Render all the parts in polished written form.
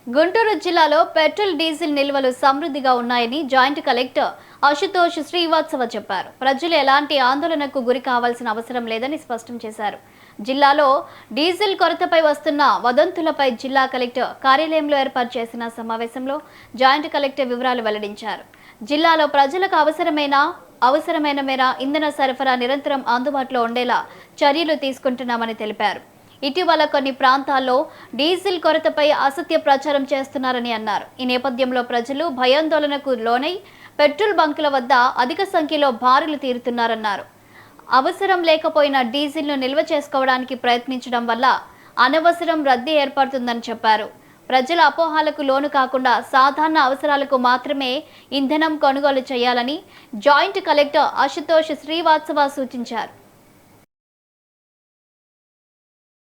గుంటూరు జిల్లాలో petrol diesel నిల్వలు సమృద్ధిగా ఉన్నాయని జాయింట్ కలెక్టర్ అశుతోష్ శ్రీవాత్సవ చెప్పారు. ప్రజలు ఎలాంటి ఆందోళనకు గురి కావాల్సిన అవసరం లేదని స్పష్టం చేశారు. జిల్లాలో డీజిల్ కొరతపై వస్తున్న వదంతులపై జిల్లా కలెక్టర్ కార్యాలయంలో ఏర్పాటు చేసిన సమావేశంలో జాయింట్ కలెక్టర్ వివరాలు వెల్లడించారు. జిల్లాలో ప్రజలకు అవసరమైన మేర ఇంధన సరఫరా నిరంతరం అందుబాటులో ఉండేలా చర్యలు తీసుకుంటున్నామని తెలిపారు. ఇటీవల కొన్ని ప్రాంతాల్లో డీజిల్ కొరతపై అసత్య ప్రచారం చేస్తున్నారని అన్నారు. ఈ నేపథ్యంలో ప్రజలు భయాందోళనకు లోనై పెట్రోల్ బంకుల వద్ద అధిక సంఖ్యలో బారులు తీరుతున్నారన్నారు. అవసరం లేకపోయినా డీజిల్ను నిల్వ చేసుకోవడానికి ప్రయత్నించడం వల్ల అనవసరం రద్దీ ఏర్పడుతుందని చెప్పారు. ప్రజల అపోహలకు లోను కాకుండా సాధారణ అవసరాలకు మాత్రమే ఇంధనం కొనుగోలు చేయాలని జాయింట్ కలెక్టర్ అశుతోష్ శ్రీవాత్సవ సూచించారు.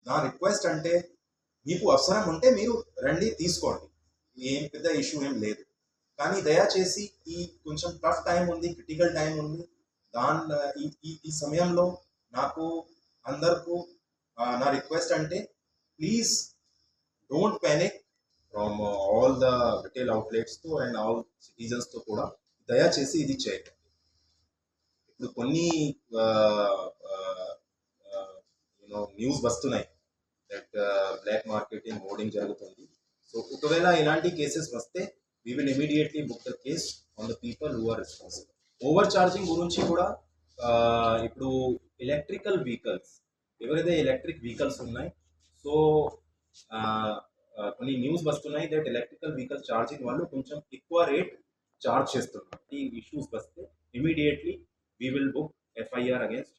నా రిక్వెస్ట్ అంటే మీకు అవసరం ఉంటే మీరు రండి తీసుకోండి, ఏం పెద్ద ఇష్యూ ఏం లేదు. కానీ దయచేసి ఈ కొంచెం టఫ్ టైం ఉంది, క్రిటికల్ టైం ఉంది, ఈ సమయంలో నాకు అందరికీ నా రిక్వెస్ట్ అంటే please don't panic from all the retail అవుట్లెట్స్తో అండ్ ఆల్ సిటిజన్స్తో కూడా దయచేసి ఇది చేయండి. ఇప్పుడు కొన్ని న్యూస్ వస్తున్నాయి దట్ బ్లాక్ మార్కెటింగ్ హోర్డింగ్ జరుగుతుంది. సో ఒకవేళ ఇలాంటి కేసెస్ వస్తే we will immediately book the case on the people who are responsible. Over charging గురించి కూడా ఇప్పుడు ఎలక్ట్రికల్ వెహికల్స్, ఎవరైతే ఎలక్ట్రిక్ వెహికల్స్ ఉన్నాయి, సో కొన్ని న్యూస్ వస్తున్నాయి దట్ ఎలక్ట్రికల్ వెహికల్ ఛార్జింగ్ వాళ్ళు కొంచెం ఎక్కువ రేట్ ఛార్జ్ చేస్తున్నారు. ఈ ఇష్యూస్ వస్తే immediately we will book FIR against